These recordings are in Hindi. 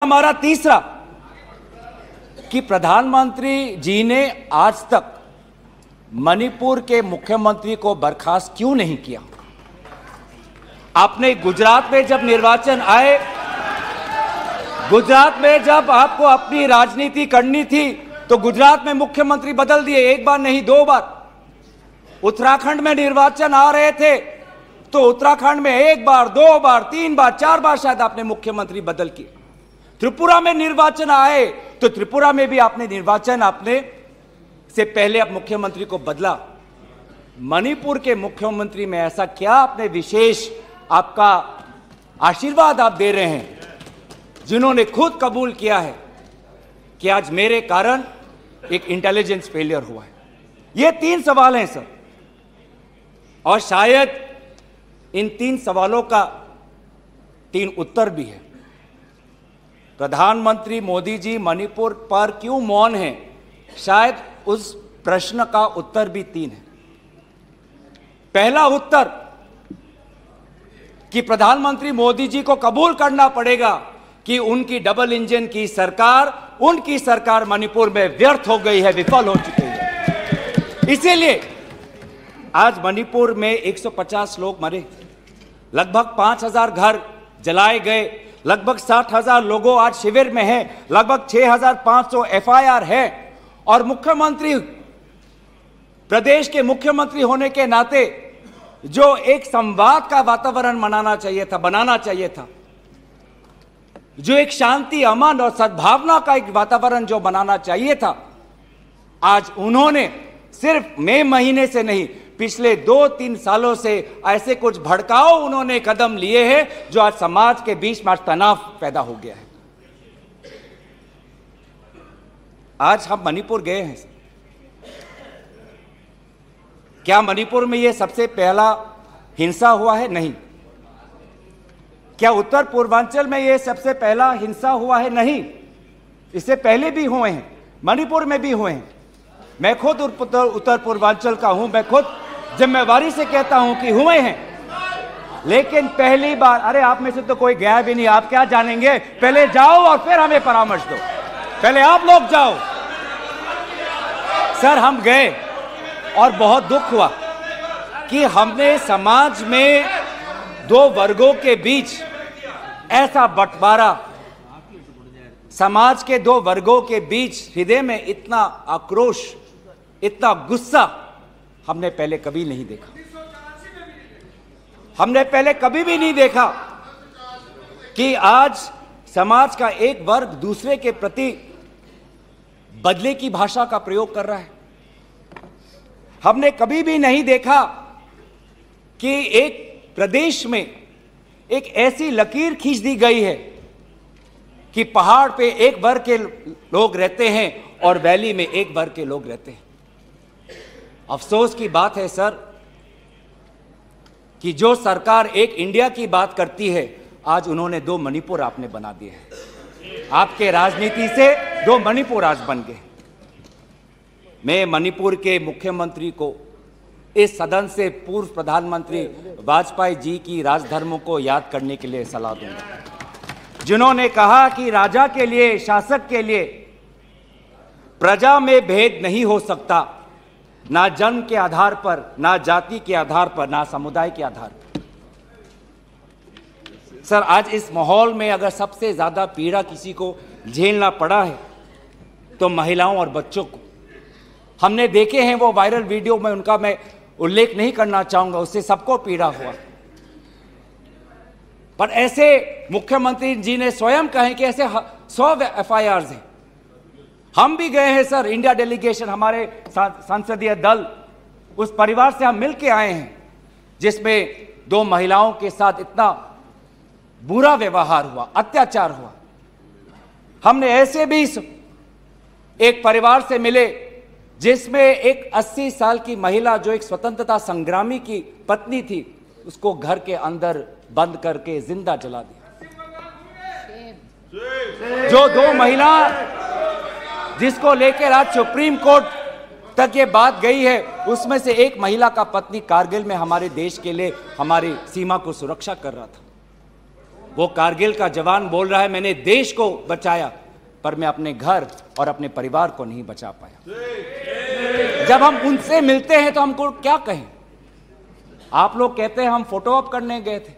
हमारा तीसरा कि प्रधानमंत्री जी ने आज तक मणिपुर के मुख्यमंत्री को बर्खास्त क्यों नहीं किया। आपने गुजरात में जब निर्वाचन आए, गुजरात में जब आपको अपनी राजनीति करनी थी तो गुजरात में मुख्यमंत्री बदल दिए, एक बार नहीं दो बार। उत्तराखंड में निर्वाचन आ रहे थे तो उत्तराखंड में एक बार, दो बार, तीन बार, चार बार शायद आपने मुख्यमंत्री बदल किए। त्रिपुरा में निर्वाचन आए तो त्रिपुरा में भी आपने निर्वाचन आपने से पहले अब मुख्यमंत्री को बदला। मणिपुर के मुख्यमंत्री में ऐसा क्या आपने विशेष आपका आशीर्वाद आप दे रहे हैं, जिन्होंने खुद कबूल किया है कि आज मेरे कारण एक इंटेलिजेंस फेलियर हुआ है। ये तीन सवाल हैं सर, और शायद इन तीन सवालों का तीन उत्तर भी है। प्रधानमंत्री मोदी जी मणिपुर पर क्यों मौन हैं, शायद उस प्रश्न का उत्तर भी तीन है। पहला उत्तर कि प्रधानमंत्री मोदी जी को कबूल करना पड़ेगा कि उनकी डबल इंजन की सरकार, उनकी सरकार मणिपुर में व्यर्थ हो गई है, विफल हो चुकी है। इसीलिए आज मणिपुर में 150 लोग मरे, लगभग 5000 घर जलाए गए, लगभग 60,000 लोगों आज शिविर में हैं, लगभग 6,500 एफआईआर है। और मुख्यमंत्री, प्रदेश के मुख्यमंत्री होने के नाते जो एक संवाद का वातावरण बनाना चाहिए था, जो एक शांति, अमन और सद्भावना का एक वातावरण जो बनाना चाहिए था, आज उन्होंने सिर्फ मई महीने से नहीं, पिछले 2-3 सालों से ऐसे कुछ भड़काऊ उन्होंने कदम लिए हैं जो आज समाज के बीच में तनाव पैदा हो गया है। आज हम मणिपुर गए हैं, क्या मणिपुर में यह सबसे पहला हिंसा हुआ है? नहीं। क्या उत्तर पूर्वांचल में यह सबसे पहला हिंसा हुआ है? नहीं। इससे पहले भी हुए हैं, मणिपुर में भी हुए हैं। मैं खुद उत्तर पूर्वांचल का हूं, मैं खुद जिम्मेवारी से कहता हूं कि हुए हैं, लेकिन पहली बार, अरे आप में से तो कोई गया भी नहीं, आप क्या जानेंगे, पहले जाओ और फिर हमें परामर्श दो, पहले आप लोग जाओ। सर हम गए और बहुत दुख हुआ कि हमने समाज में दो वर्गों के बीच ऐसा बंटवारा, समाज के दो वर्गों के बीच हृदय में इतना आक्रोश, इतना गुस्सा हमने पहले कभी नहीं देखा। हमने पहले कभी भी नहीं देखा कि आज समाज का एक वर्ग दूसरे के प्रति बदले की भाषा का प्रयोग कर रहा है। हमने कभी भी नहीं देखा कि एक प्रदेश में एक ऐसी लकीर खींच दी गई है कि पहाड़ पे एक वर्ग के लोग रहते हैं और वैली में एक वर्ग के लोग रहते हैं। अफसोस की बात है सर कि जो सरकार एक इंडिया की बात करती है, आज उन्होंने दो मणिपुर आपने बना दिए हैं। आपके राजनीति से दो मणिपुर आज बन गए। मैं मणिपुर के मुख्यमंत्री को, इस सदन से पूर्व प्रधानमंत्री वाजपेयी जी की राजधर्मों को याद करने के लिए सलाह दूंगा, जिन्होंने कहा कि राजा के लिए, शासक के लिए प्रजा में भेद नहीं हो सकता, ना जन्म के आधार पर, ना जाति के आधार पर, ना समुदाय के आधार पर। सर आज इस माहौल में अगर सबसे ज्यादा पीड़ा किसी को झेलना पड़ा है तो महिलाओं और बच्चों को। हमने देखे हैं वो वायरल वीडियो में, उनका मैं उल्लेख नहीं करना चाहूंगा, उससे सबको पीड़ा हुआ। पर ऐसे मुख्यमंत्री जी ने स्वयं कहे कि ऐसे 100 एफआईआर हैं। हम भी गए हैं सर, इंडिया डेलीगेशन, हमारे संसदीय दल, उस परिवार से हम मिलके आए हैं जिसमें 2 महिलाओं के साथ इतना बुरा व्यवहार हुआ, अत्याचार हुआ। हमने ऐसे भी एक परिवार से मिले जिसमें एक 80 साल की महिला, जो एक स्वतंत्रता संग्रामी की पत्नी थी, उसको घर के अंदर बंद करके जिंदा जला दिया। जो 2 महिला जिसको लेकर आज सुप्रीम कोर्ट तक ये बात गई है, उसमें से एक महिला का पत्नी कारगिल में हमारे देश के लिए, हमारी सीमा को सुरक्षा कर रहा था। वो कारगिल का जवान बोल रहा है मैंने देश को बचाया, पर मैं अपने घर और अपने परिवार को नहीं बचा पाया। जब हम उनसे मिलते हैं तो हमको क्या कहें? आप लोग कहते हैं हम फोटो ऑप करने गए थे।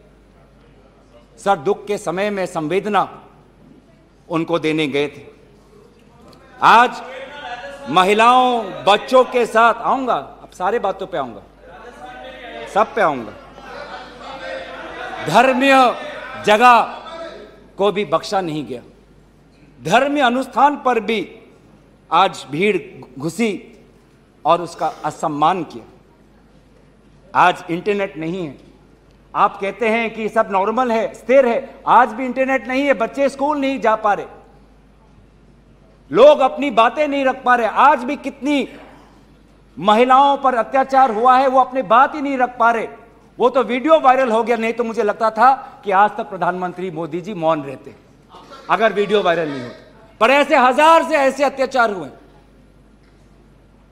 सर, दुख के समय में संवेदना उनको देने गए थे। आज महिलाओं बच्चों के साथ आऊंगा, अब सारे बातों पे आऊंगा, सब पे आऊंगा। धर्मीय जगह को भी बख्शा नहीं गया। धर्मीय अनुष्ठान पर भी आज भीड़ घुसी और उसका असम्मान किया। आज इंटरनेट नहीं है। आप कहते हैं कि सब नॉर्मल है, स्थिर है, आज भी इंटरनेट नहीं है, बच्चे स्कूल नहीं जा पा रहे, लोग अपनी बातें नहीं रख पा रहे। आज भी कितनी महिलाओं पर अत्याचार हुआ है, वो अपनी बात ही नहीं रख पा रहे। वो तो वीडियो वायरल हो गया, नहीं तो मुझे लगता था कि आज तक प्रधानमंत्री मोदी जी मौन रहते अगर वीडियो वायरल नहीं होता। पर ऐसे हजार से ऐसे अत्याचार हुए।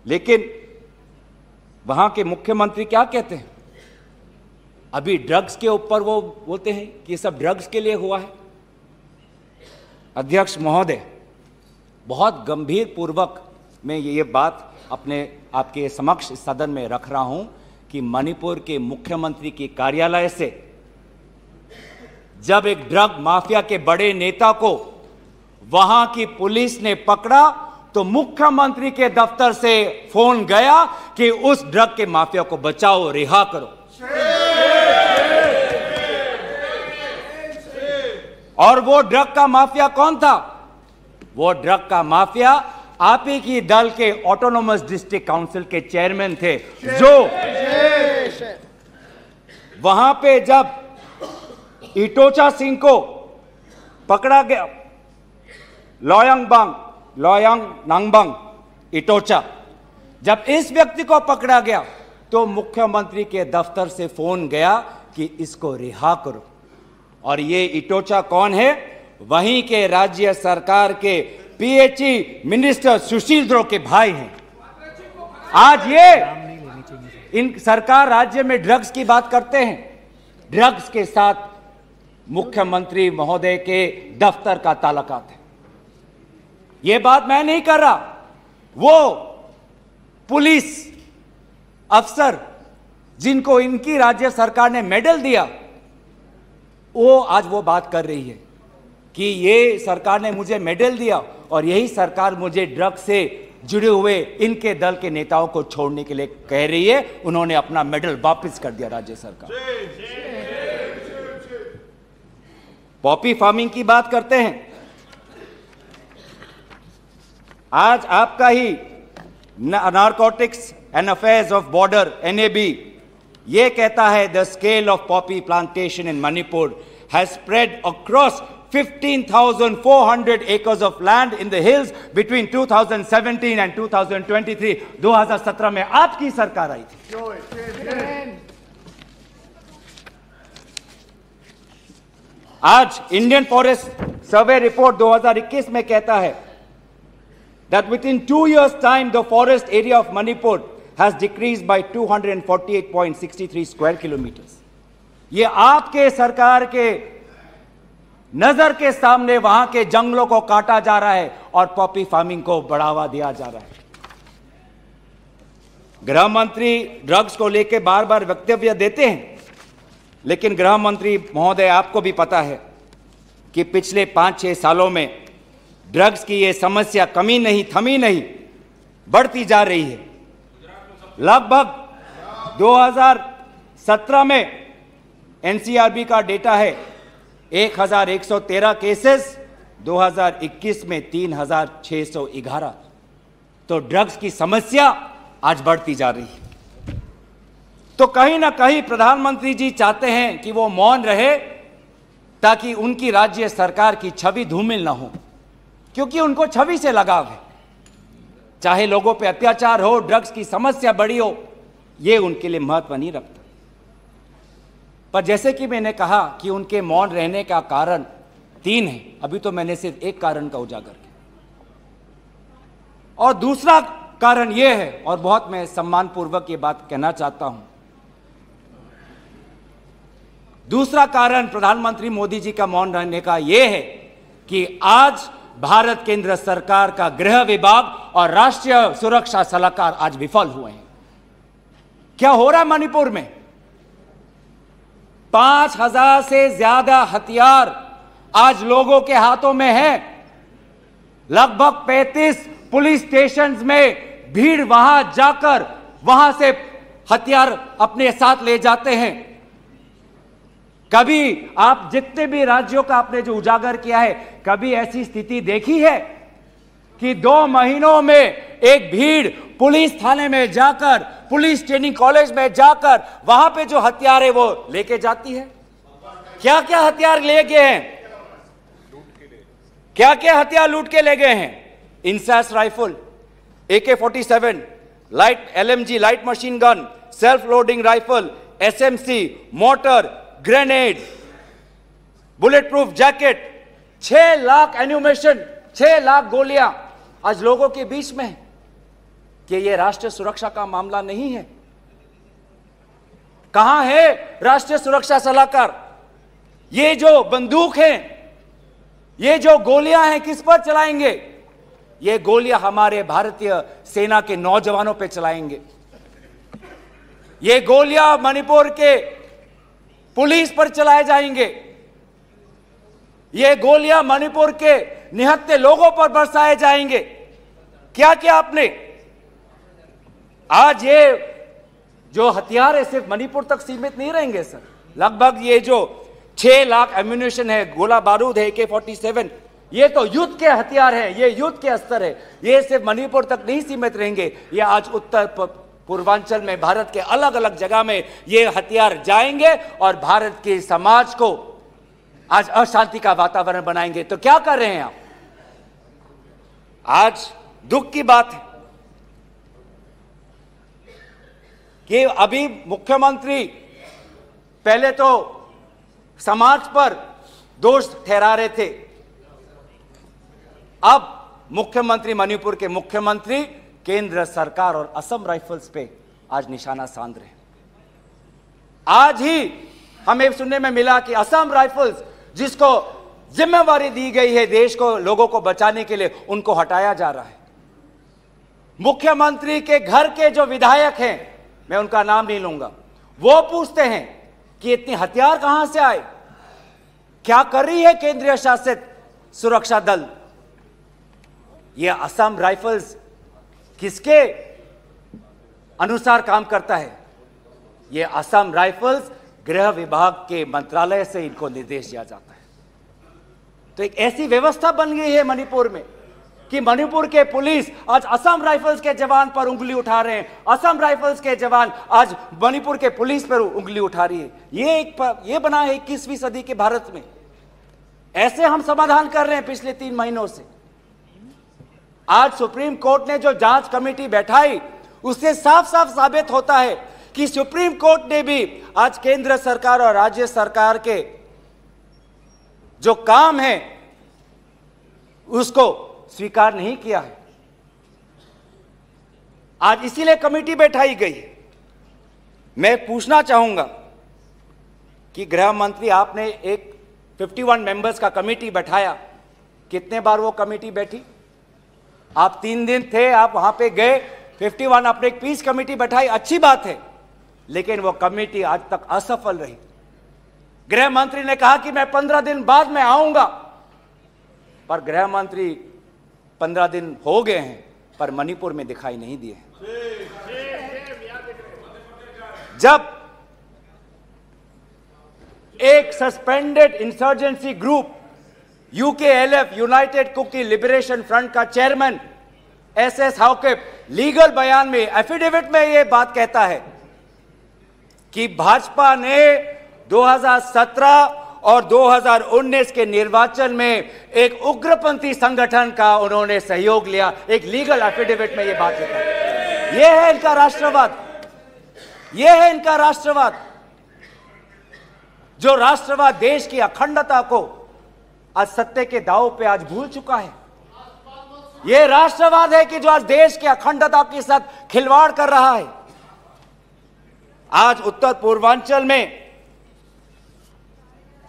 लेकिन वहां के मुख्यमंत्री क्या कहते हैं? अभी ड्रग्स के ऊपर वो बोलते हैं कि ये सब ड्रग्स के लिए हुआ है। अध्यक्ष महोदय, बहुत गंभीर पूर्वक मैं ये बात अपने आपके समक्ष सदन में रख रहा हूं कि मणिपुर के मुख्यमंत्री के कार्यालय से जब एक ड्रग माफिया के बड़े नेता को वहां की पुलिस ने पकड़ा तो मुख्यमंत्री के दफ्तर से फोन गया कि उस ड्रग के माफिया को बचाओ, रिहा करो। और वो ड्रग का माफिया कौन था? वो ड्रग का माफिया आप ही की दल के ऑटोनोमस डिस्ट्रिक्ट काउंसिल के चेयरमैन थे, जो वहां पे जब इटोचा सिंह को पकड़ा गया, लोयांग नांगबंग इटोचा, जब इस व्यक्ति को पकड़ा गया तो मुख्यमंत्री के दफ्तर से फोन गया कि इसको रिहा करो। और ये इटोचा कौन है? वहीं के राज्य सरकार के पीएचई मिनिस्टर सुशील द्रो के भाई हैं। आज ये इन सरकार राज्य में ड्रग्स की बात करते हैं, ड्रग्स के साथ मुख्यमंत्री महोदय के दफ्तर का ताल्लुकात है। ये बात मैं नहीं कर रहा, वो पुलिस अफसर जिनको इनकी राज्य सरकार ने मेडल दिया, वो आज वो बात कर रही है कि ये सरकार ने मुझे मेडल दिया और यही सरकार मुझे ड्रग्स से जुड़े हुए इनके दल के नेताओं को छोड़ने के लिए कह रही है। उन्होंने अपना मेडल वापस कर दिया राज्य सरकार। पॉपी फार्मिंग की बात करते हैं। आज आपका ही narcotics and affairs of border NAB ये कहता है the scale of poppy plantation in Manipur has spread across 15,400 acres of land in the hills between 2017 and 2023। 2017 में आपकी सरकार आई थी। आज इंडियन फॉरेस्ट सर्वे रिपोर्ट 2021 में कहता है that within 2 years time the forest area of Manipur has decreased by 248.63 square kilometers। ये आपके सरकार के नजर के सामने वहां के जंगलों को काटा जा रहा है और पॉपी फार्मिंग को बढ़ावा दिया जा रहा है। गृह मंत्री ड्रग्स को लेकर बार बार वक्तव्य देते हैं, लेकिन गृह मंत्री महोदय आपको भी पता है कि पिछले 5-6 सालों में ड्रग्स की ये समस्या कमी नहीं, थमी नहीं, बढ़ती जा रही है। लगभग 2017 में NCRB का डेटा है 1113 केसेस, 2021 में 3611। तो ड्रग्स की समस्या आज बढ़ती जा रही है। तो कहीं ना कहीं प्रधानमंत्री जी चाहते हैं कि वो मौन रहे ताकि उनकी राज्य सरकार की छवि धूमिल ना हो, क्योंकि उनको छवि से लगाव है। चाहे लोगों पे अत्याचार हो, ड्रग्स की समस्या बढ़ी हो, ये उनके लिए महत्व नहीं रखता। पर जैसे कि मैंने कहा कि उनके मौन रहने का कारण 3 है, अभी तो मैंने सिर्फ एक कारण का उजागर किया। और दूसरा कारण यह है, और बहुत मैं सम्मानपूर्वक ये बात कहना चाहता हूं, दूसरा कारण प्रधानमंत्री मोदी जी का मौन रहने का यह है कि आज भारत केंद्र सरकार का गृह विभाग और राष्ट्रीय सुरक्षा सलाहकार आज विफल हुए हैं। क्या हो रहा है मणिपुर में? 5000 से ज्यादा हथियार आज लोगों के हाथों में है। लगभग 35 पुलिस स्टेशंस में भीड़ वहां जाकर वहां से हथियार अपने साथ ले जाते हैं। कभी आप जितने भी राज्यों का आपने जो उजागर किया है, कभी ऐसी स्थिति देखी है कि 2 महीनों में एक भीड़ पुलिस थाने में जाकर, पुलिस ट्रेनिंग कॉलेज में जाकर वहां पे जो हथियार है वो लेके जाती है? क्या क्या हथियार ले गए हैं? क्या क्या हथियार लूट के ले गए हैं? INSAS rifle, AK-47, light LMG light machine gun, self loading rifle, SMC, motor, grenade, bullet proof jacket, 6 lakh ammunition, 6 lakh गोलियां आज लोगों के बीच में है। कि यह राष्ट्रीय सुरक्षा का मामला नहीं है? कहां है राष्ट्रीय सुरक्षा सलाहकार? ये जो बंदूक है, ये जो गोलियां हैं, किस पर चलाएंगे? ये गोलियां हमारे भारतीय सेना के नौजवानों पे चलाएंगे। ये गोलियां मणिपुर के पुलिस पर चलाए जाएंगे। ये गोलियां मणिपुर के निहत्थे लोगों पर बरसाए जाएंगे। क्या क्या आपने आज ये जो हथियार है सिर्फ मणिपुर तक सीमित नहीं रहेंगे सर। लगभग ये जो 6 लाख एम्यूनेशन है, गोला बारूद है, AK-47, ये तो युद्ध के हथियार हैं, ये युद्ध के अस्त्र है। ये सिर्फ मणिपुर तक नहीं सीमित रहेंगे, ये आज उत्तर पूर्वांचल में भारत के अलग अलग जगह में ये हथियार जाएंगे और भारत के समाज को आज अशांति का वातावरण बनाएंगे। तो क्या कर रहे हैं आप? आज दुख की बात है कि अभी मुख्यमंत्री पहले तो समाज पर दोष ठहरा रहे थे, अब मुख्यमंत्री, मणिपुर के मुख्यमंत्री केंद्र सरकार और असम राइफल्स पे आज निशाना साध रहे हैं। आज ही हमें सुनने में मिला कि असम राइफल्स, जिसको जिम्मेवारी दी गई है देश को, लोगों को बचाने के लिए, उनको हटाया जा रहा है। मुख्यमंत्री के घर के जो विधायक हैं, मैं उनका नाम नहीं लूंगा, वो पूछते हैं कि इतने हथियार कहां से आए? क्या कर रही है केंद्रीय शासित सुरक्षा दल? ये असम राइफल्स किसके अनुसार काम करता है? ये असम राइफल्स गृह विभाग के मंत्रालय से इनको निर्देश दिया जाता है। तो एक ऐसी व्यवस्था बन गई है मणिपुर में कि मणिपुर के पुलिस आज असम राइफल्स के जवान पर उंगली उठा रहे हैं, असम राइफल्स के जवान आज मणिपुर के पुलिस पर उंगली उठा रही है। ये बना है 21वीं सदी के भारत में। ऐसे हम समाधान कर रहे हैं पिछले 3 महीनों से। आज सुप्रीम कोर्ट ने जो जांच कमेटी बैठाई, उससे साफ साफ साबित होता है कि सुप्रीम कोर्ट ने भी आज केंद्र सरकार और राज्य सरकार के जो काम है उसको स्वीकार नहीं किया है। आज इसीलिए कमेटी बैठाई गई। मैं पूछना चाहूंगा कि गृह मंत्री, आपने एक 51 मेंबर्स का कमेटी बैठाया, कितने बार वो कमेटी बैठी? आप 3 दिन थे, आप वहां पे गए, 51 आपने एक पीस कमेटी बैठाई, अच्छी बात है, लेकिन वो कमेटी आज तक असफल रही। गृह मंत्री ने कहा कि मैं 15 दिन बाद में आऊंगा, पर गृह मंत्री 15 दिन हो गए हैं पर मणिपुर में दिखाई नहीं दिए। जब एक suspended insurgency group UKLF, united Kuki liberation front का चेयरमैन SS हाउकिप लीगल बयान में, एफिडेविट में यह बात कहता है कि भाजपा ने 2017 और 2019 के निर्वाचन में एक उग्रपंथी संगठन का उन्होंने सहयोग लिया। एक लीगल एफिडेविट में यह बात लिखा है। यह है इनका राष्ट्रवाद, यह है इनका राष्ट्रवाद। जो राष्ट्रवाद देश की अखंडता को आज सत्य के दांव पे आज भूल चुका है। यह राष्ट्रवाद है कि जो आज देश की अखंडता के साथ खिलवाड़ कर रहा है। आज उत्तर पूर्वांचल में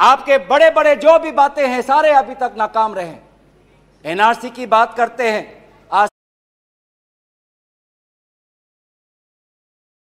आपके बड़े बड़े जो भी बातें हैं सारे अभी तक नाकाम रहे। एनआरसी की बात करते हैं,